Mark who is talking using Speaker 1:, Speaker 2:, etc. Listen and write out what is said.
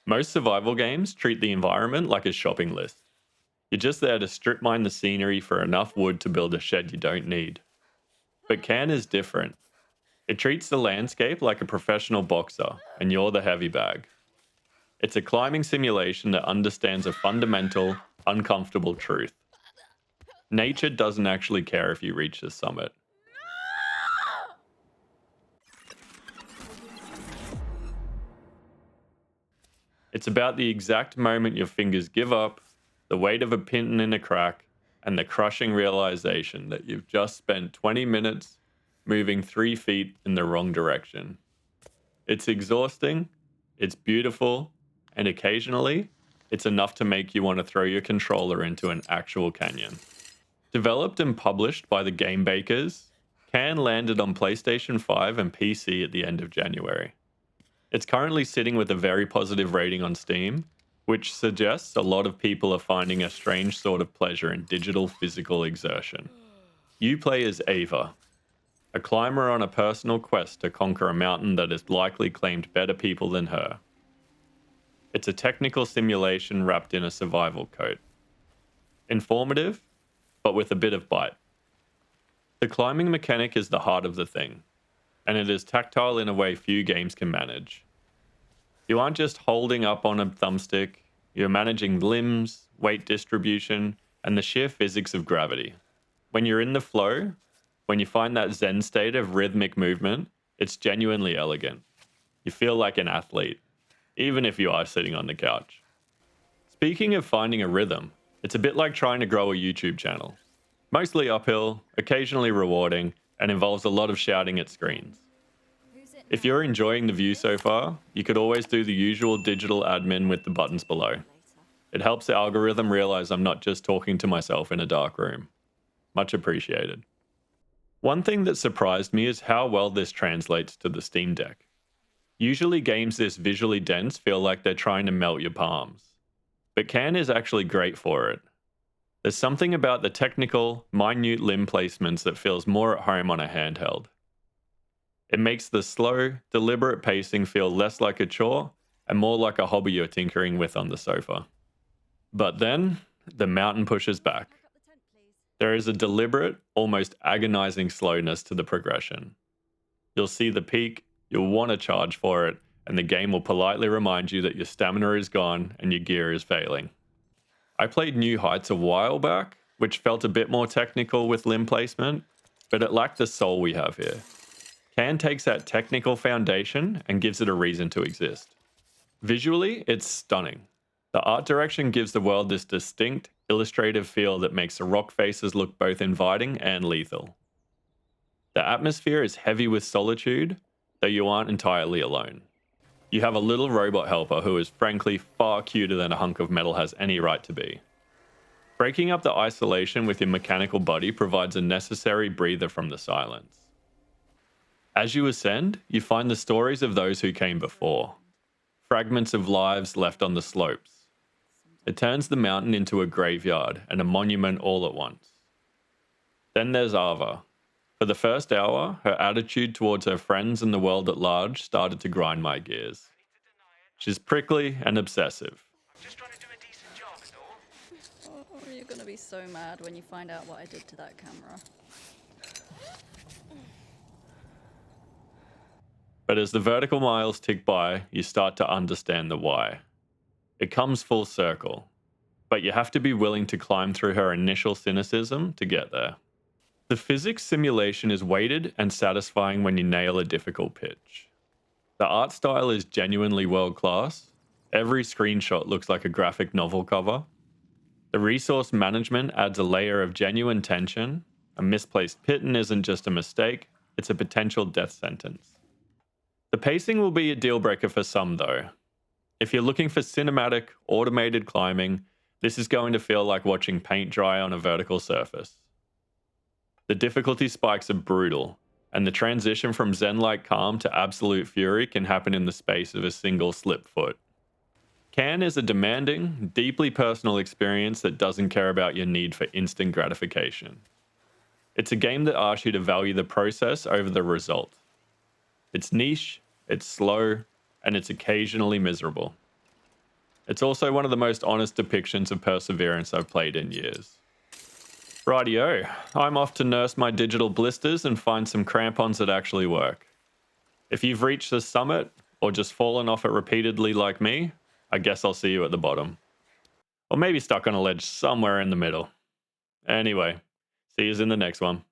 Speaker 1: Most survival games treat the environment like a shopping list. You're just there to strip mine the scenery for enough wood to build a shed you don't need. But Cairn is different. It treats the landscape like a professional boxer, and you're the heavy bag. It's a climbing simulation that understands a fundamental, uncomfortable truth. Nature doesn't actually care if you reach the summit. It's about the exact moment your fingers give up, the weight of a pin in a crack, and the crushing realization that you've just spent 20 minutes moving 3 feet in the wrong direction. It's exhausting, it's beautiful, and occasionally, it's enough to make you want to throw your controller into an actual canyon. Developed and published by the game bakers, Can landed on PlayStation 5 and PC at the end of January. It's currently sitting with a very positive rating on Steam, which suggests a lot of people are finding a strange sort of pleasure in digital physical exertion. You play as Ava, a climber on a personal quest to conquer a mountain that has likely claimed better people than her. It's a technical simulation wrapped in a survival coat. Informative, but with a bit of bite. The climbing mechanic is the heart of the thing, and it is tactile in a way few games can manage. You aren't just holding up on a thumbstick, you're managing limbs, weight distribution, and the sheer physics of gravity. When you're in the flow, when you find that zen state of rhythmic movement, it's genuinely elegant. You feel like an athlete, even if you are sitting on the couch. Speaking of finding a rhythm, it's a bit like trying to grow a YouTube channel. Mostly uphill, occasionally rewarding, and involves a lot of shouting at screens. If you're enjoying the view so far, you could always do the usual digital admin with the buttons below. It helps the algorithm realize I'm not just talking to myself in a dark room. Much appreciated. One thing that surprised me is how well this translates to the Steam Deck. Usually games this visually dense feel like they're trying to melt your palms. But Can is actually great for it. There's something about the technical, minute limb placements that feels more at home on a handheld. It makes the slow, deliberate pacing feel less like a chore and more like a hobby you're tinkering with on the sofa. But then, the mountain pushes back. There is a deliberate, almost agonizing slowness to the progression. You'll see the peak, you'll want to charge for it, and the game will politely remind you that your stamina is gone and your gear is failing. I played New Heights a while back, which felt a bit more technical with limb placement, but it lacked the soul we have here. Can takes that technical foundation and gives it a reason to exist. Visually, it's stunning. The art direction gives the world this distinct, illustrative feel that makes the rock faces look both inviting and lethal. The atmosphere is heavy with solitude, though you aren't entirely alone. You have a little robot helper who is frankly far cuter than a hunk of metal has any right to be. Breaking up the isolation with your mechanical buddy provides a necessary breather from the silence. As you ascend, you find the stories of those who came before. Fragments of lives left on the slopes. It turns the mountain into a graveyard and a monument all at once. Then there's Ava. For the first hour, her attitude towards her friends and the world at large started to grind my gears. She's prickly and obsessive.
Speaker 2: Just trying to do a decent job and all.
Speaker 3: Oh, you're gonna be so mad when you find out what I did to that camera.
Speaker 1: But as the vertical miles tick by, you start to understand the why. It comes full circle, but you have to be willing to climb through her initial cynicism to get there. The physics simulation is weighted and satisfying when you nail a difficult pitch. The art style is genuinely world class. Every screenshot looks like a graphic novel cover. The resource management adds a layer of genuine tension. A misplaced pitten isn't just a mistake, it's a potential death sentence. The pacing will be a deal breaker for some though. If you're looking for cinematic, automated climbing, this is going to feel like watching paint dry on a vertical surface. The difficulty spikes are brutal, and the transition from zen-like calm to absolute fury can happen in the space of a single slip foot. Can is a demanding, deeply personal experience that doesn't care about your need for instant gratification. It's a game that asks you to value the process over the result. It's niche, it's slow, and it's occasionally miserable. It's also one of the most honest depictions of perseverance I've played in years. Rightio, I'm off to nurse my digital blisters and find some crampons that actually work. If you've reached the summit, or just fallen off it repeatedly like me, I guess I'll see you at the bottom. Or maybe stuck on a ledge somewhere in the middle. Anyway, see you in the next one.